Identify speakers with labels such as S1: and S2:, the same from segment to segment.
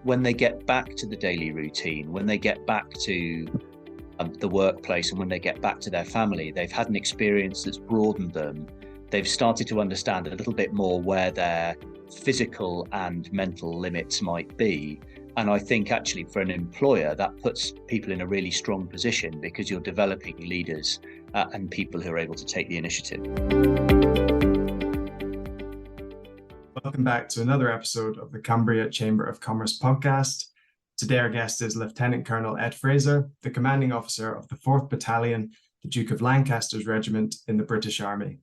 S1: when they get back to the daily routine, when they get back to the workplace, and when they get back to their family, they've had an experience that's broadened them. They've started to understand a little bit more where their physical and mental limits might be. And I think actually for an employer, that puts people in a really strong position, because you're developing leaders and people who are able to take the initiative.
S2: Welcome back to another episode of the Cumbria Chamber of Commerce podcast. Today our guest is Lieutenant Colonel Ed Fraser, the commanding officer of the 4th Battalion, the Duke of Lancaster's regiment in the British Army.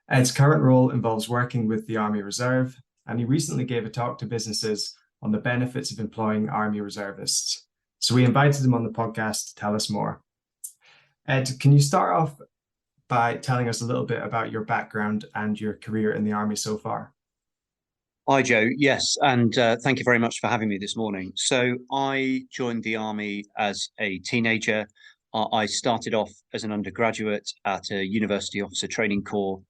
S2: Ed's current role involves working with the Army Reserve, and he recently gave a talk to businesses on the benefits of employing Army Reservists. So we invited him on the podcast to tell us more. Ed, can you start off by telling us a little bit about your background and your career in the Army so far?
S1: Hi, Joe. Yes, and thank you very much for having me this morning. So I joined the Army as a teenager. I started off as an undergraduate at a University Officer Training Corps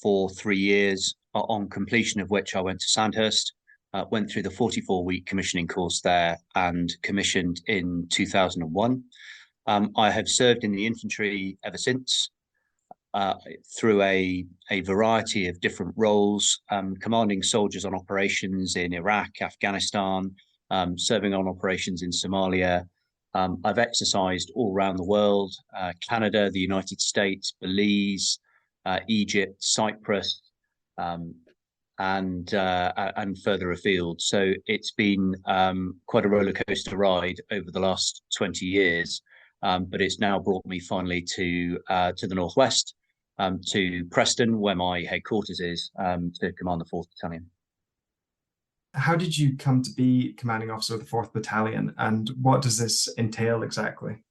S1: for 3 years, on completion of which I went to Sandhurst, went through the 44-week commissioning course there and commissioned in 2001. I have served in the infantry ever since. Through a variety of different roles, commanding soldiers on operations in Iraq, Afghanistan, serving on operations in Somalia. I've exercised all around the world, Canada, the United States, Belize, Egypt, Cyprus, and further afield. So it's been quite a roller coaster ride over the last 20 years, but it's now brought me finally to the Northwest, to Preston, where my headquarters is, to command the 4th Battalion.
S2: How did you come to be commanding officer of the 4th Battalion, and what does this entail exactly?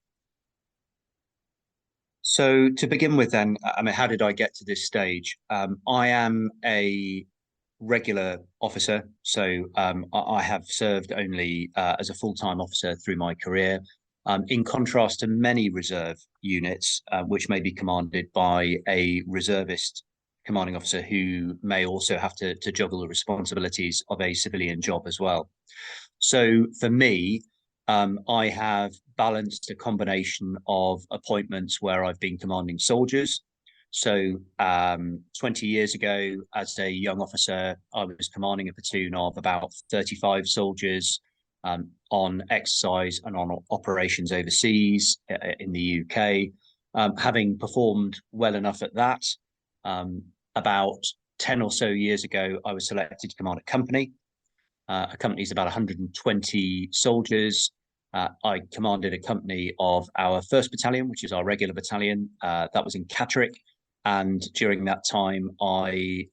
S1: So to begin with then, how did I get to this stage? I am a regular officer, so I have served only as a full-time officer through my career. In contrast to many reserve units, which may be commanded by a reservist commanding officer who may also have to juggle the responsibilities of a civilian job as well. So for me, I have balanced a combination of appointments where I've been commanding soldiers. So 20 years ago, as a young officer, I was commanding a platoon of about 35 soldiers, on exercise and on operations overseas in the UK. Having performed well enough at that, about 10 or so years ago, I was selected to command a company. A company is about 120 soldiers. I commanded a company of our 1st Battalion, which is our regular battalion. That was in Catterick. And during that time, I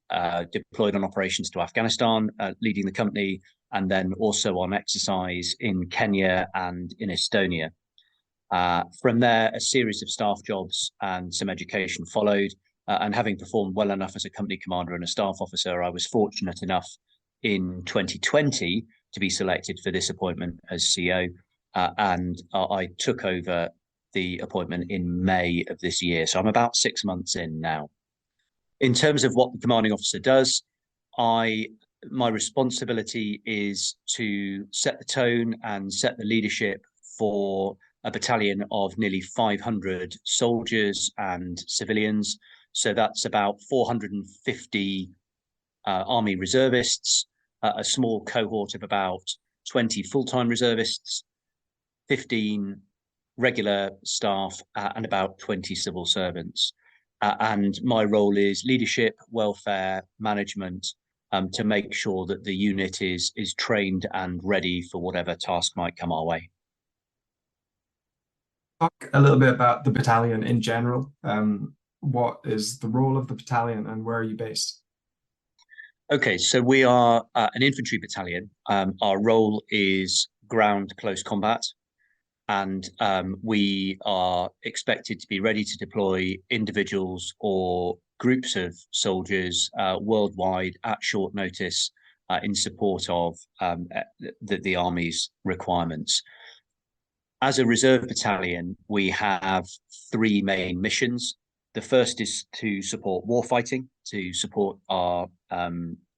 S1: deployed on operations to Afghanistan, leading the company, and then also on exercise in Kenya and in Estonia. From there, a series of staff jobs and some education followed. And having performed well enough as a company commander and a staff officer, I was fortunate enough in 2020 to be selected for this appointment as CO. And I took over the appointment in May of this year. So I'm about 6 months in now. In terms of what the commanding officer does, my responsibility is to set the tone and set the leadership for a battalion of nearly 500 soldiers and civilians. So that's about 450 Army reservists, a small cohort of about 20 full-time reservists, 15 regular staff, and about 20 civil servants. And my role is leadership, welfare, management, to make sure that the unit is trained and ready for whatever task might come our way.
S2: Talk a little bit about the battalion in general. What is the role of the battalion and where are you based?
S1: Okay, so we are an infantry battalion. Our role is ground close combat, and we are expected to be ready to deploy individuals or groups of soldiers worldwide at short notice in support of the Army's requirements. As a reserve battalion, we have 3 main missions. The first is to support warfighting, to support our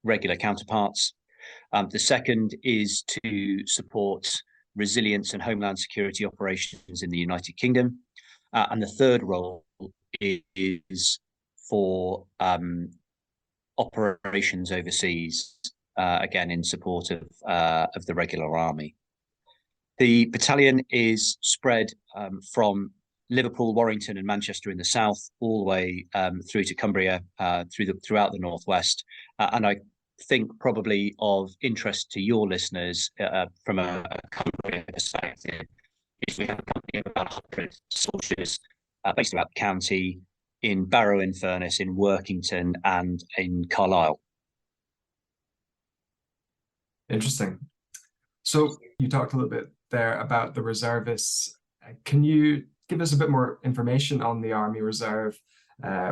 S1: regular counterparts. The second is to support resilience and homeland security operations in the United Kingdom. And the third role is for operations overseas, again in support of the regular army. The battalion is spread from Liverpool, Warrington, and Manchester in the south, all the way through to Cumbria, throughout the northwest. And I think probably of interest to your listeners from a Cumbria perspective is we have a company of about 100 soldiers based throughout the county, in Barrow-in-Furness, in Workington, and in Carlisle.
S2: Interesting. So you talked a little bit there about the reservists. Can you give us a bit more information on the Army Reserve?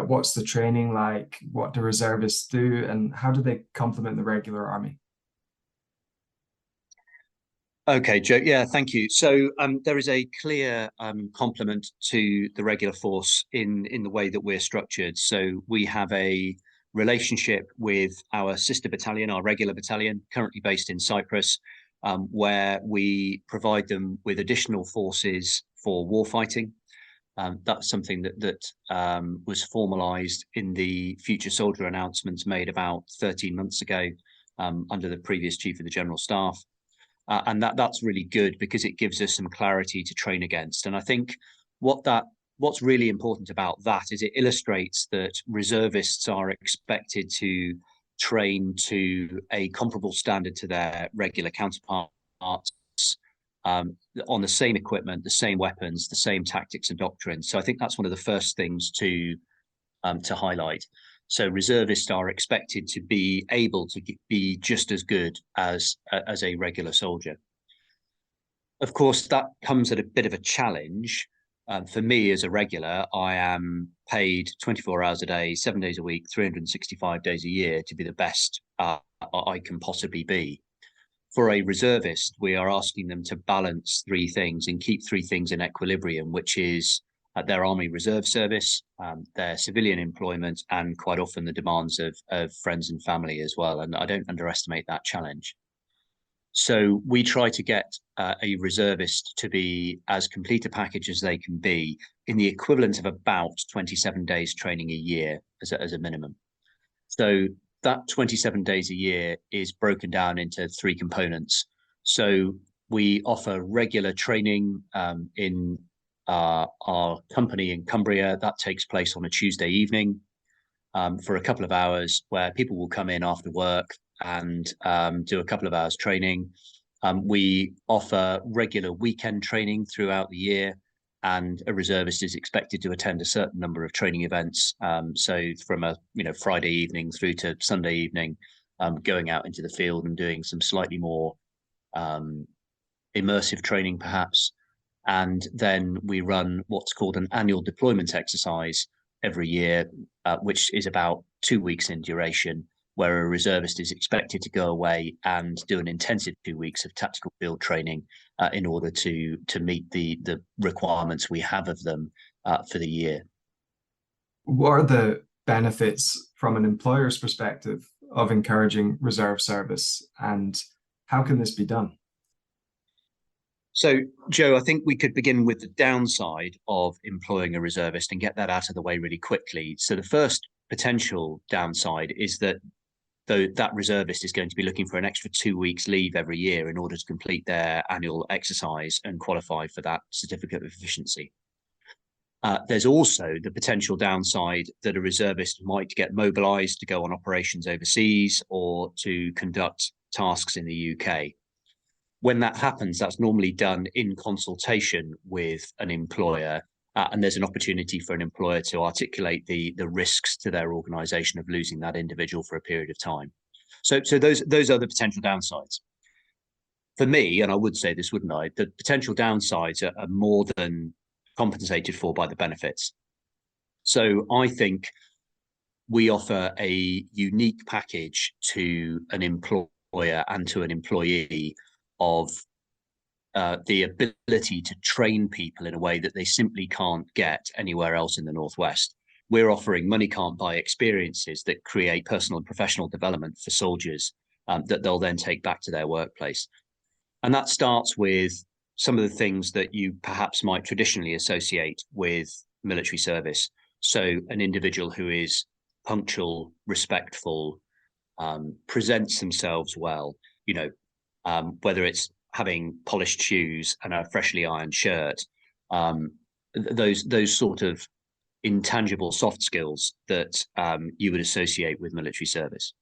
S2: What's the training like? What do reservists do? And how do they complement the regular army?
S1: Okay, Joe. Yeah, thank you. So there is a clear complement to the regular force in the way that we're structured. So we have a relationship with our sister battalion, our regular battalion, currently based in Cyprus, where we provide them with additional forces for warfighting. That's something that was formalised in the future soldier announcements made about 13 months ago under the previous Chief of the General Staff. And that's really good because it gives us some clarity to train against. And I think what's really important about that is it illustrates that reservists are expected to train to a comparable standard to their regular counterparts, on the same equipment, the same weapons, the same tactics and doctrines. So I think that's one of the first things to highlight. So reservists are expected to be able to be just as good as a regular soldier. Of course, that comes at a bit of a challenge. For me as a regular, I am paid 24 hours a day, 7 days a week, 365 days a year to be the best I can possibly be. For a reservist, we are asking them to balance three things and keep three things in equilibrium, which is their Army Reserve service, their civilian employment, and quite often the demands of friends and family as well. And I don't underestimate that challenge. So we try to get a reservist to be as complete a package as they can be in the equivalent of about 27 days training a year as a minimum. So that 27 days a year is broken down into three components. So we offer regular training in our company in Cumbria. That takes place on a Tuesday evening for a couple of hours, where people will come in after work and do a couple of hours training. We offer regular weekend training throughout the year, and a reservist is expected to attend a certain number of training events. So from a Friday evening through to Sunday evening, going out into the field and doing some slightly more immersive training perhaps. And then we run what's called an annual deployment exercise every year, which is about 2 weeks in duration, where a reservist is expected to go away and do an intensive 2 weeks of tactical field training in order to meet the requirements we have of them for the year.
S2: What are the benefits from an employer's perspective of encouraging reserve service, and how can this be done?
S1: So, Joe, I think we could begin with the downside of employing a reservist and get that out of the way really quickly. So the first potential downside is that though that reservist is going to be looking for an extra 2 weeks leave every year in order to complete their annual exercise and qualify for that certificate of efficiency. There's also the potential downside that a reservist might get mobilised to go on operations overseas or to conduct tasks in the UK. When that happens, that's normally done in consultation with an employer, and there's an opportunity for an employer to articulate the risks to their organisation of losing that individual for a period of time. So those are the potential downsides. For me, and I would say this, wouldn't I, the potential downsides are more than compensated for by the benefits. So I think we offer a unique package to an employer and to an employee of the ability to train people in a way that they simply can't get anywhere else in the Northwest. We're offering money can't buy experiences that create personal and professional development for soldiers that they'll then take back to their workplace. And that starts with some of the things that you perhaps might traditionally associate with military service. So an individual who is punctual, respectful, presents themselves well, whether it's having polished shoes and a freshly ironed shirt, those sort of intangible soft skills that you would associate with military service.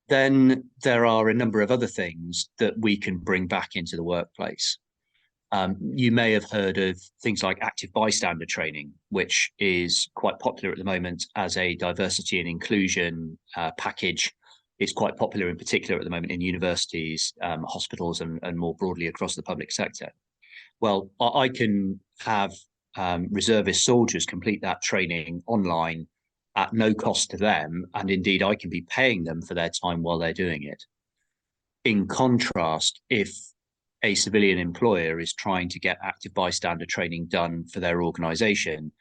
S1: Then there are a number of other things that we can bring back into the workplace. You may have heard of things like active bystander training, which is quite popular at the moment as a diversity and inclusion package. It's quite popular in particular at the moment in universities, hospitals, and more broadly across the public sector. Well, I can have reservist soldiers complete that training online at no cost to them, and indeed I can be paying them for their time while they're doing it. In contrast, if a civilian employer is trying to get active bystander training done for their organisation,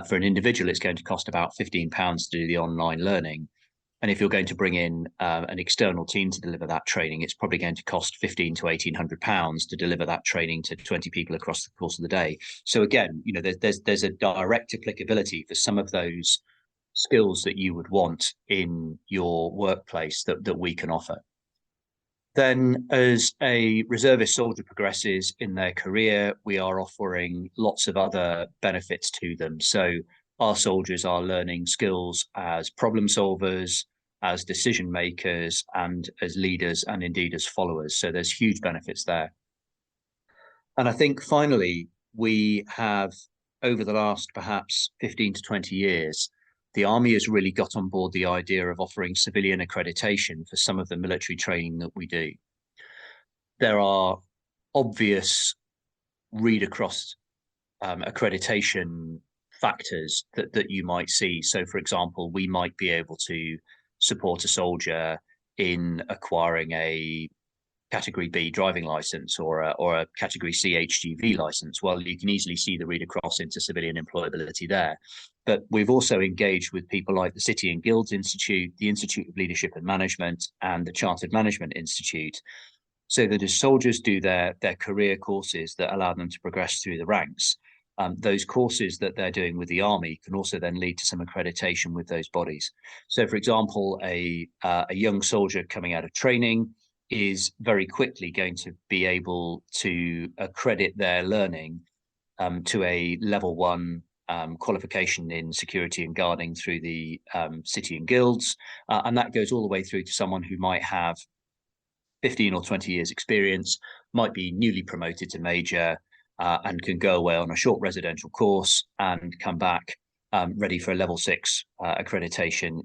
S1: for an individual, it's going to cost about £15 to do the online learning. And if you're going to bring in an external team to deliver that training, it's probably going to cost £1,500 to £1,800 to deliver that training to 20 people across the course of the day. So again, there's a direct applicability for some of those skills that you would want in your workplace that we can offer. Then as a reservist soldier progresses in their career, we are offering lots of other benefits to them. So our soldiers are learning skills as problem solvers, as decision makers, and as leaders, and indeed as followers. So there's huge benefits there. And I think finally, we have, over the last perhaps 15 to 20 years, the Army has really got on board the idea of offering civilian accreditation for some of the military training that we do. There are obvious read across accreditation factors that you might see. So, for example, we might be able to support a soldier in acquiring a Category B driving license or a Category C HGV license. Well, you can easily see the read across into civilian employability there. But we've also engaged with people like the City and Guilds Institute, the Institute of Leadership and Management, and the Chartered Management Institute, so that as soldiers do their career courses that allow them to progress through the ranks, those courses that they're doing with the Army can also then lead to some accreditation with those bodies. So, for example, a young soldier coming out of training is very quickly going to be able to accredit their learning to a level 1 qualification in security and guarding through the City and Guilds. And that goes all the way through to someone who might have 15 or 20 years experience, might be newly promoted to major, and can go away on a short residential course and come back ready for a level 6 accreditation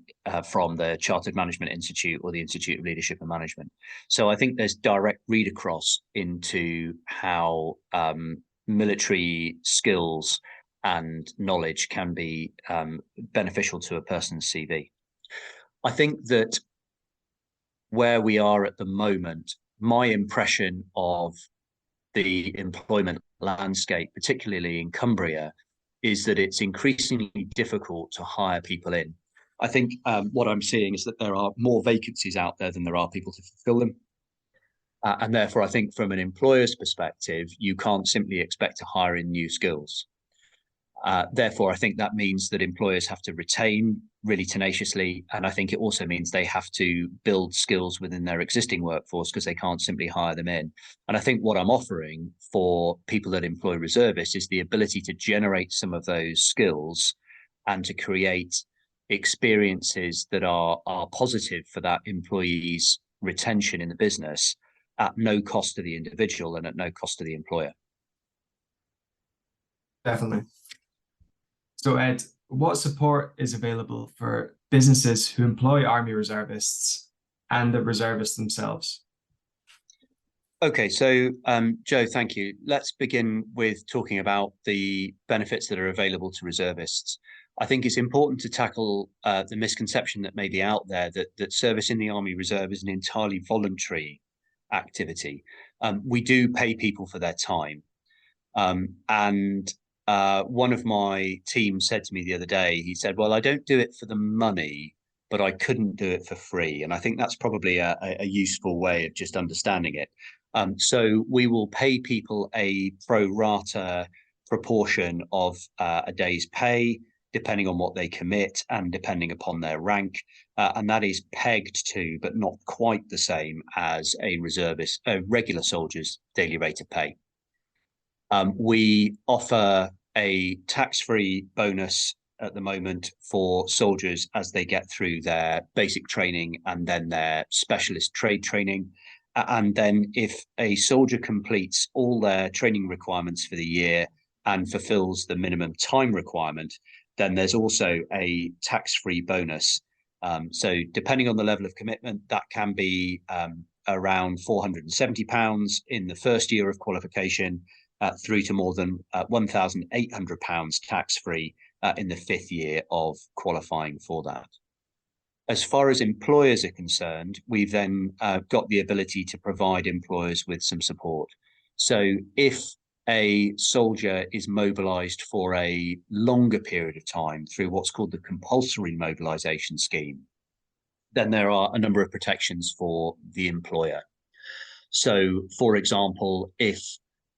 S1: from the Chartered Management Institute or the Institute of Leadership and Management. So I think there's direct read across into how military skills and knowledge can be beneficial to a person's CV. I think that where we are at the moment, my impression of the employment landscape, particularly in Cumbria, is that it's increasingly difficult to hire people in. I think what I'm seeing is that there are more vacancies out there than there are people to fulfill them. And therefore, I think from an employer's perspective, you can't simply expect to hire in new skills. Therefore, I think that means that employers have to retain really tenaciously. And I think it also means they have to build skills within their existing workforce because they can't simply hire them in. And I think what I'm offering for people that employ reservists is the ability to generate some of those skills and to create experiences that are positive for that employee's retention in the business at no cost to the individual and at no cost to the employer.
S2: Definitely. So Ed, what support is available for businesses who employ Army reservists and the reservists themselves?
S1: Okay, so Joe, thank you. Let's begin with talking about the benefits that are available to reservists. I think it's important to tackle the misconception that may be out there that service in the Army Reserve is an entirely voluntary activity. We do pay people for their time. And one of my team said to me the other day, he said, well, I don't do it for the money. but I couldn't do it for free. And I think that's probably a useful way of just understanding it. So we will pay people a pro rata proportion of a day's pay, depending on what they commit and depending upon their rank. And that is pegged to, but not quite the same as a reservist, a regular soldier's daily rate of pay. We offer a tax-free bonus at the moment for soldiers as they get through their basic training and then their specialist trade training. And then if a soldier completes all their training requirements for the year and fulfills the minimum time requirement, then there's also a tax-free bonus. So depending on the level of commitment, that can be around £470 in the first year of qualification, through to more than £1,800 tax-free in the fifth year of qualifying for that. As far as employers are concerned, we've then got the ability to provide employers with some support. So if a soldier is mobilised for a longer period of time through what's called the compulsory mobilisation scheme, then there are a number of protections for the employer. So, for example, if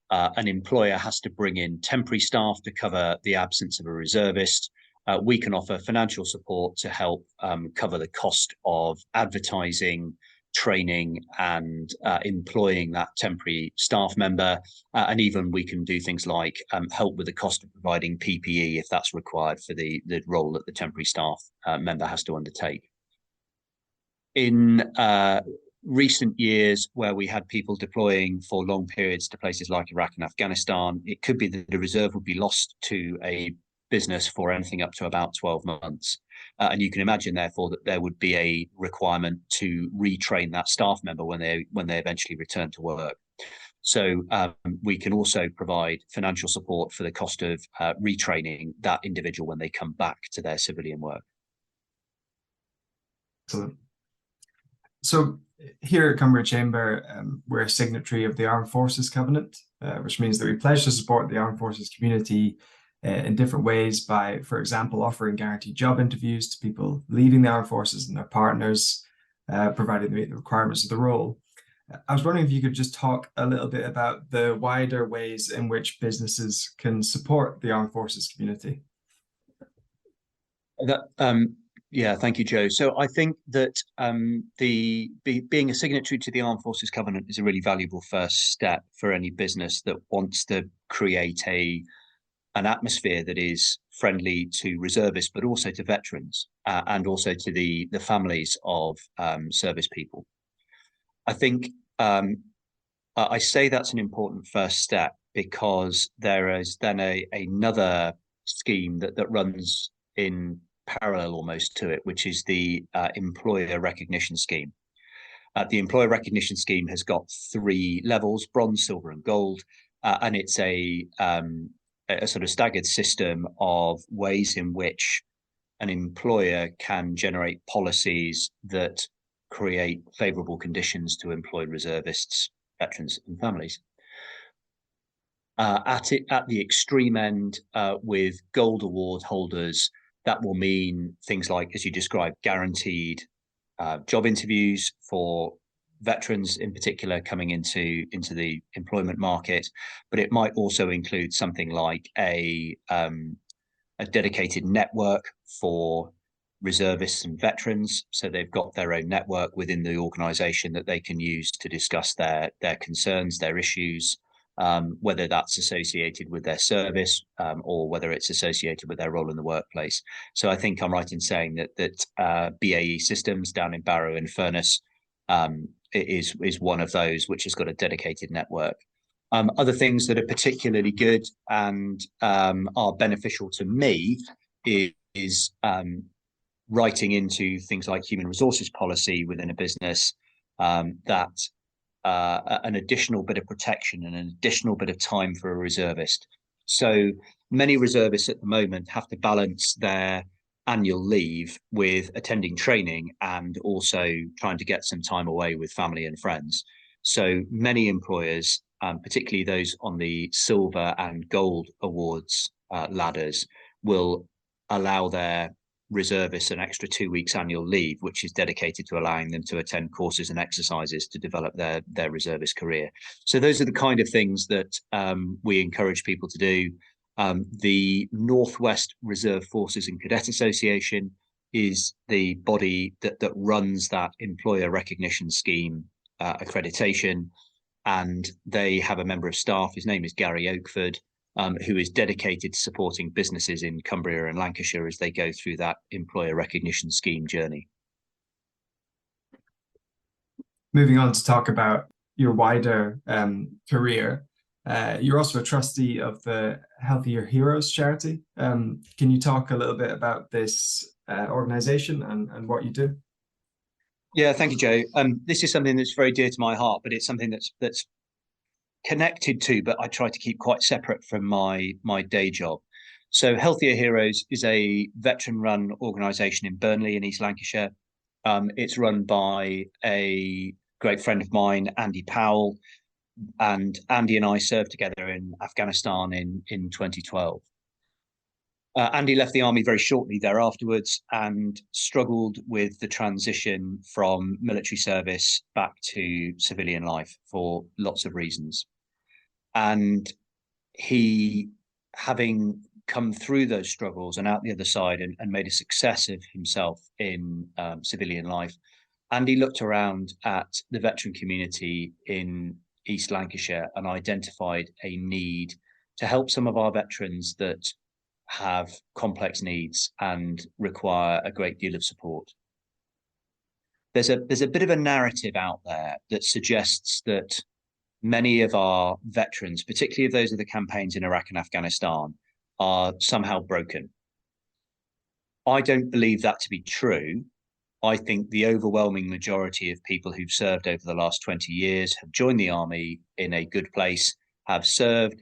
S1: an employer has to bring in temporary staff to cover the absence of a reservist, we can offer financial support to help cover the cost of advertising, training, and employing that temporary staff member. And even we can do things like help with the cost of providing PPE if that's required for the role that the temporary staff member has to undertake. In recent years where we had people deploying for long periods to places like Iraq and Afghanistan, it could be that the reserve would be lost to a business for anything up to about 12 months. And you can imagine, therefore, that there would be a requirement to retrain that staff member when they eventually return to work. So we can also provide financial support for the cost of retraining that individual when they come back to their civilian work.
S2: Excellent. So here at Cumbria Chamber, we're a signatory of the Armed Forces Covenant, which means that we pledge to support the Armed Forces community in different ways by, for example, offering guaranteed job interviews to people leaving the Armed Forces and their partners, provided they meet the requirements of the role. I was wondering if you could just talk a little bit about the wider ways in which businesses can support the Armed Forces community.
S1: Yeah, thank you, Joe. So I think that being a signatory to the Armed Forces Covenant is a really valuable first step for any business that wants to create an atmosphere that is friendly to reservists, but also to veterans and also to the families of service people. I think I say that's an important first step because there is then another scheme that runs in parallel almost to it, which is the employer recognition scheme. The employer recognition scheme has got 3 levels: bronze, silver, and gold, and it's a sort of staggered system of ways in which an employer can generate policies that create favourable conditions to employ reservists, veterans, and families. At the extreme end, with gold award holders, that will mean things like, as you described, guaranteed job interviews for veterans in particular coming into the employment market, but it might also include something like a dedicated network for reservists and veterans, so they've got their own network within the organisation that they can use to discuss their concerns, their issues, whether that's associated with their service or whether it's associated with their role in the workplace. So I think I'm right in saying that BAE Systems down in Barrow in Furness is one of those which has got a dedicated network. Other things that are particularly good and are beneficial to me is writing into things like human resources policy within a business that an additional bit of protection and an additional bit of time for a reservist. So many reservists at the moment have to balance their annual leave with attending training and also trying to get some time away with family and friends. So many employers, particularly those on the silver and gold awards ladders, will allow their reservists an extra 2 weeks annual leave, which is dedicated to allowing them to attend courses and exercises to develop their reservist career. So those are the kind of things that we encourage people to do. The Northwest Reserve Forces and Cadet Association is the body that runs that employer recognition scheme accreditation, and they have a member of staff. His name is Gary Oakford, who is dedicated to supporting businesses in Cumbria and Lancashire as they go through that employer recognition scheme journey.
S2: Moving on to talk about your wider career, you're also a trustee of the Healthier Heroes charity. Can you talk a little bit about this organization and what you do?
S1: Yeah, thank you, Joe. This is something that's very dear to my heart, but it's something that's connected to, but I try to keep quite separate from my day job. So Healthier Heroes is a veteran-run organisation in Burnley in East Lancashire. It's run by a great friend of mine, Andy Powell, and Andy and I served together in Afghanistan in 2012. Andy left the army very shortly thereafterwards and struggled with the transition from military service back to civilian life for lots of reasons. And he, having come through those struggles and out the other side and made a success of himself in civilian life, Andy looked around at the veteran community in East Lancashire and identified a need to help some of our veterans that have complex needs and require a great deal of support. There's a bit of a narrative out there that suggests that many of our veterans, particularly of those of the campaigns in Iraq and Afghanistan, are somehow broken. I don't believe that to be true. I think the overwhelming majority of people who've served over the last 20 years have joined the army in a good place, have served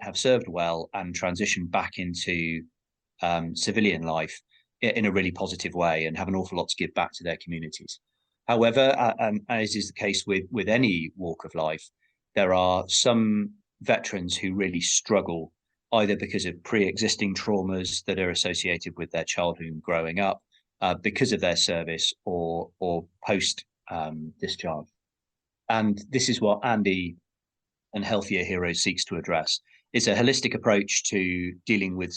S1: well, and transitioned back into civilian life in a really positive way and have an awful lot to give back to their communities. However, as is the case with any walk of life, there are some veterans who really struggle either because of pre-existing traumas that are associated with their childhood growing up, because of their service or post discharge. And this is what Andy and Healthier Heroes seeks to address. It's a holistic approach to dealing with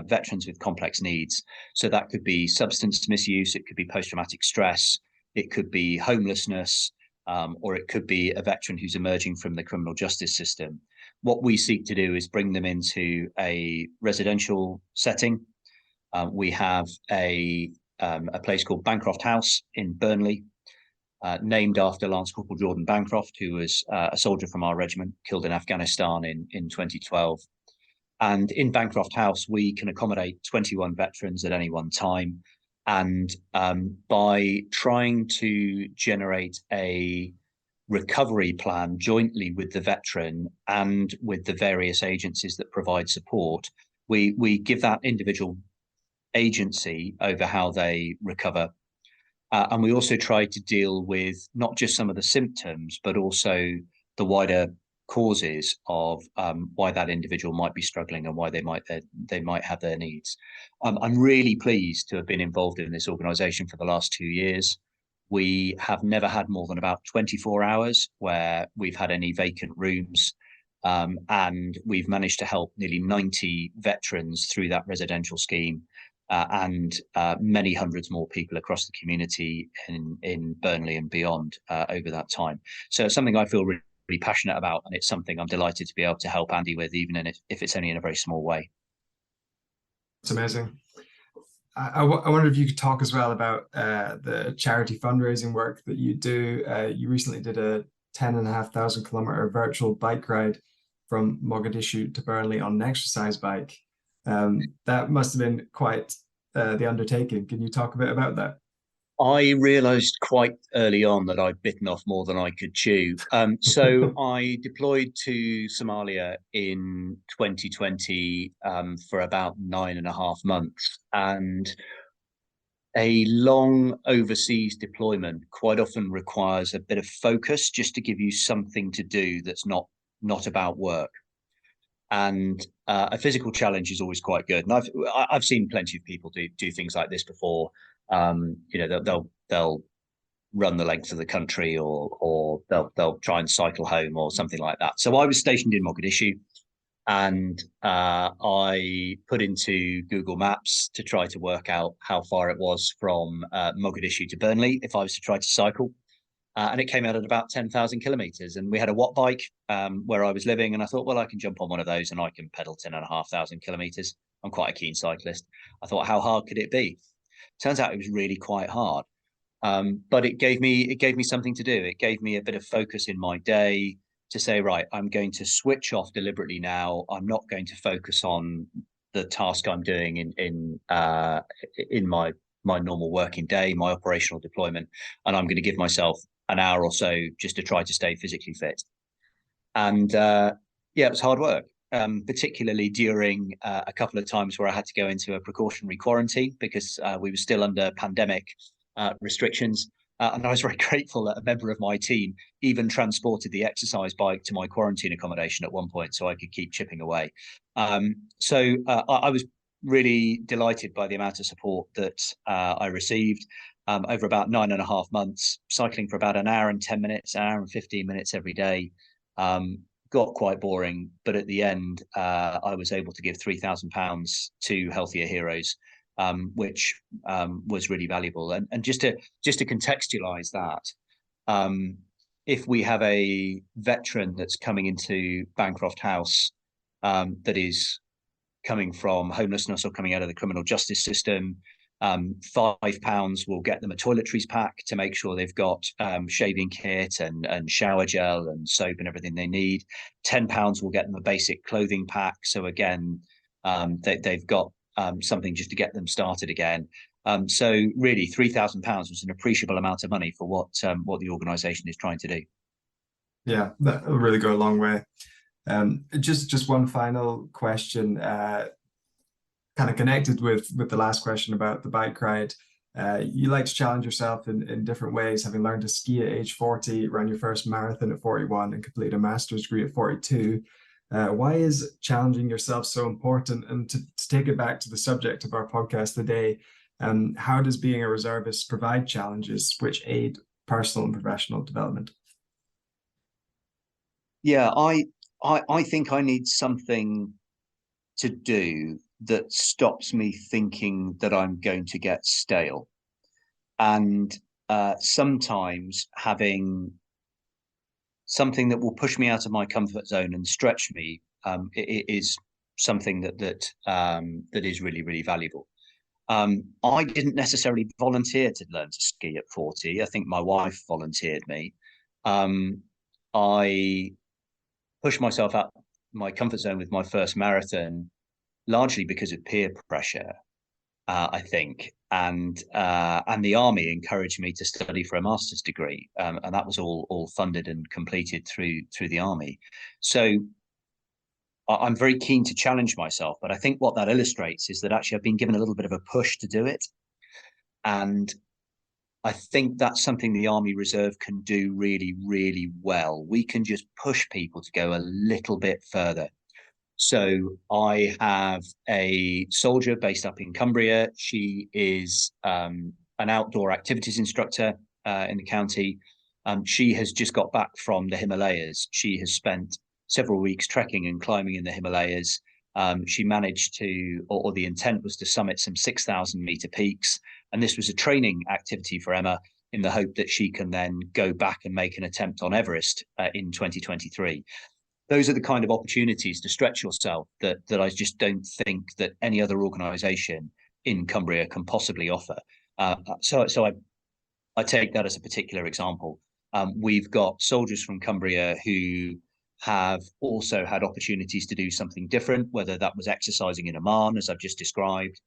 S1: veterans with complex needs. So that could be substance misuse, it could be post-traumatic stress, it could be homelessness, or it could be a veteran who's emerging from the criminal justice system. What we seek to do is bring them into a residential setting. We have a place called Bancroft House in Burnley, named after Lance Corporal Jordan Bancroft, who was a soldier from our regiment killed in Afghanistan in 2012. And in Bancroft House, we can accommodate 21 veterans at any one time. And by trying to generate a recovery plan jointly with the veteran and with the various agencies that provide support, we give that individual agency over how they recover. And we also try to deal with not just some of the symptoms, but also the wider causes of why that individual might be struggling and why they might have their needs. I'm really pleased to have been involved in this organisation for the last 2 years. We have never had more than about 24 hours where we've had any vacant rooms, and we've managed to help nearly 90 veterans through that residential scheme. And many hundreds more people across the community in Burnley and beyond over that time. So it's something I feel really passionate about, and it's something I'm delighted to be able to help Andy with, even if it's only in a very small way.
S2: It's amazing. I wonder if you could talk as well about the charity fundraising work that you do. You recently did a 10,500 kilometer virtual bike ride from Mogadishu to Burnley on an exercise bike. That must have been quite the undertaking. Can you talk a bit about that?
S1: I realised quite early on that I'd bitten off more than I could chew. So I deployed to Somalia in 2020 for about 9.5 months. And a long overseas deployment quite often requires a bit of focus just to give you something to do that's not about work. And a physical challenge is always quite good. And I've seen plenty of people do things like this before. They'll run the length of the country, or they'll try and cycle home or something like that. So I was stationed in Mogadishu, and I put into Google Maps to try to work out how far it was from Mogadishu to Burnley if I was to try to cycle. And it came out at about 10,000 kilometers. And we had a watt bike where I was living. And I thought, well, I can jump on one of those and I can pedal 10,500 kilometers. I'm quite a keen cyclist. I thought, how hard could it be? Turns out it was really quite hard. But it gave me something to do. It gave me a bit of focus in my day to say, right, I'm going to switch off deliberately now. I'm not going to focus on the task I'm doing in my normal working day, my operational deployment, and I'm going to give myself an hour or so just to try to stay physically fit. And yeah, it was hard work, particularly during a couple of times where I had to go into a precautionary quarantine because we were still under pandemic restrictions. And I was very grateful that a member of my team even transported the exercise bike to my quarantine accommodation at one point so I could keep chipping away. So I was really delighted by the amount of support that I received over about 9.5 months, cycling for about an hour and 10 minutes, an hour and 15 minutes every day. Got quite boring, but at the end, I was able to give £3,000 to Healthier Heroes, which was really valuable. And just to contextualize that, if we have a veteran that's coming into Bancroft House that is coming from homelessness or coming out of the criminal justice system, £5 will get them a toiletries pack to make sure they've got shaving kit and shower gel and soap and everything they need. £10 will get them a basic clothing pack. So again, they've got something just to get them started again. So really, £3,000 was an appreciable amount of money for what the organisation is trying to do.
S2: Yeah, that will really go a long way. Just one final question, kind of connected with the last question about the bike ride. You like to challenge yourself in different ways, having learned to ski at age 40, run your first marathon at 41, and complete a master's degree at 42. Why is challenging yourself so important? And to take it back to the subject of our podcast today, how does being a reservist provide challenges which aid personal and professional development?
S1: Yeah, I think I need something to do that stops me thinking that I'm going to get stale. And sometimes having something that will push me out of my comfort zone and stretch me is something that is really, really valuable. I didn't necessarily volunteer to learn to ski at 40. I think my wife volunteered me. I pushed myself out my comfort zone with my first marathon, largely because of peer pressure, I think, and the army encouraged me to study for a master's degree, and that was all funded and completed through the army. So I'm very keen to challenge myself, but I think what that illustrates is that actually I've been given a little bit of a push to do it, and I think that's something the Army Reserve can do really, really well. We can just push people to go a little bit further. So I have a soldier based up in Cumbria. She is an outdoor activities instructor in the county. She has just got back from the Himalayas. She has spent several weeks trekking and climbing in the Himalayas. She managed to, or the intent was to summit some 6,000-meter peaks. And this was a training activity for Emma in the hope that she can then go back and make an attempt on Everest in 2023. Those are the kind of opportunities to stretch yourself that I just don't think that any other organisation in Cumbria can possibly offer. So I take that as a particular example. We've got soldiers from Cumbria who have also had opportunities to do something different, whether that was exercising in Oman, as I've just described,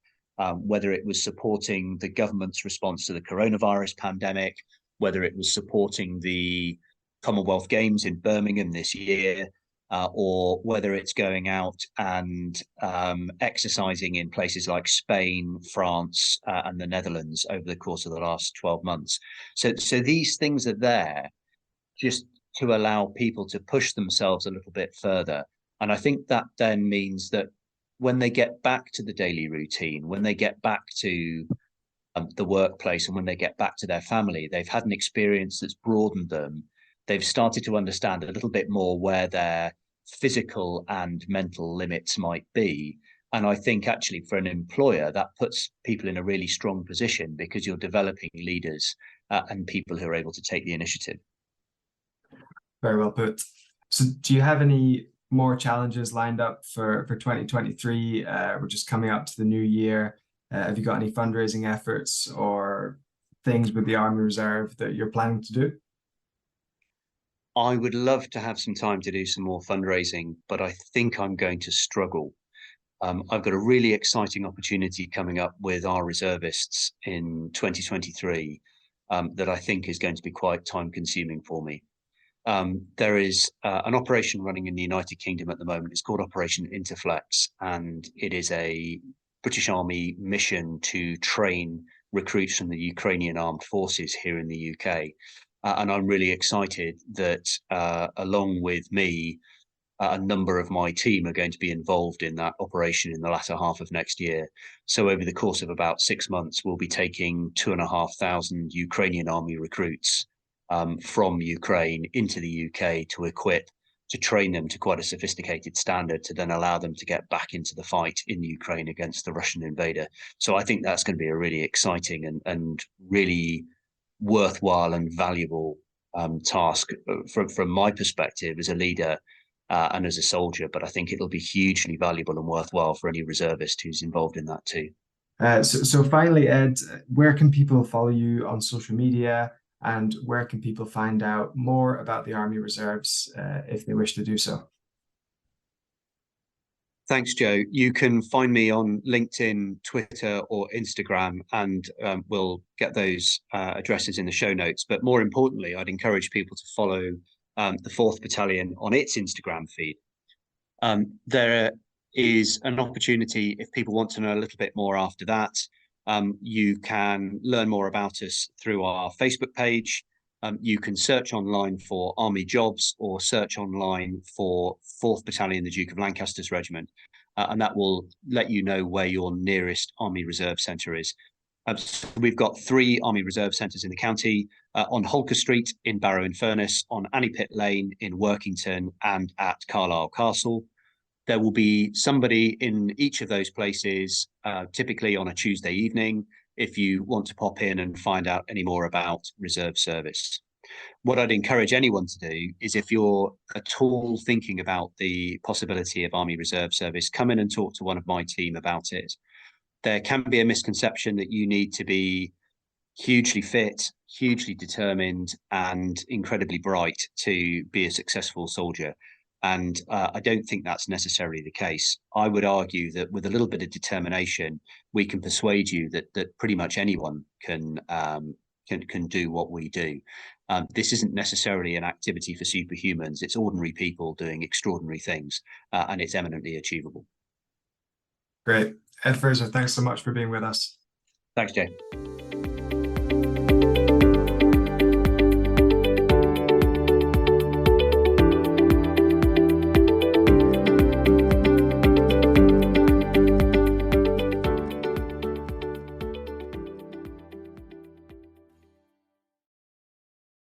S1: whether it was supporting the government's response to the coronavirus pandemic, whether it was supporting the Commonwealth Games in Birmingham this year, or whether it's going out and exercising in places like Spain, France, and the Netherlands over the course of the last 12 months. So these things are there just to allow people to push themselves a little bit further. And I think that then means that when they get back to the daily routine, when they get back to the workplace, and when they get back to their family, they've had an experience that's broadened them. They've started to understand a little bit more where their physical and mental limits might be. And I think actually for an employer, that puts people in a really strong position because you're developing leaders and people who are able to take the initiative.
S2: Very well put. So do you have any more challenges lined up for 2023? We're just coming up to the new year. Have you got any fundraising efforts or things with the Army Reserve that you're planning to do?
S1: I would love to have some time to do some more fundraising, but I think I'm going to struggle. I've got a really exciting opportunity coming up with our reservists in 2023 that I think is going to be quite time consuming for me. There is an operation running in the United Kingdom at the moment. It's called Operation Interflex, and it is a British Army mission to train recruits from the Ukrainian armed forces here in the UK. And I'm really excited that along with me, a number of my team are going to be involved in that operation in the latter half of next year. So over the course of about 6 months, we'll be taking 2,500 Ukrainian army recruits from Ukraine into the UK to equip, to train them to quite a sophisticated standard, to then allow them to get back into the fight in Ukraine against the Russian invader. So I think that's going to be a really exciting and really worthwhile and valuable task from my perspective as a leader and as a soldier. But I think it'll be hugely valuable and worthwhile for any reservist who's involved in that too.
S2: So finally, Ed, where can people follow you on social media, and where can people find out more about the Army Reserves if they wish to do so?
S1: Thanks, Joe. You can find me on LinkedIn, Twitter, or Instagram, and we'll get those addresses in the show notes. But more importantly, I'd encourage people to follow the 4th Battalion on its Instagram feed. There is an opportunity if people want to know a little bit more after that. You can learn more about us through our Facebook page. You can search online for Army jobs or search online for 4th Battalion, the Duke of Lancaster's Regiment, and that will let you know where your nearest Army Reserve Centre is. So we've got 3 Army Reserve Centres in the county, on Holker Street in Barrow-in-Furness, on Annie Pitt Lane in Workington, and at Carlisle Castle. There will be somebody in each of those places, typically on a Tuesday evening, if you want to pop in and find out any more about reserve service. What I'd encourage anyone to do is, if you're at all thinking about the possibility of Army Reserve Service, come in and talk to one of my team about it. There can be a misconception that you need to be hugely fit, hugely determined, and incredibly bright to be a successful soldier. And I don't think that's necessarily the case. I would argue that with a little bit of determination, we can persuade you that pretty much anyone can do what we do. This isn't necessarily an activity for superhumans. It's ordinary people doing extraordinary things, and it's eminently achievable.
S2: Great. Ed Fraser, thanks so much for being with us.
S1: Thanks, Jay.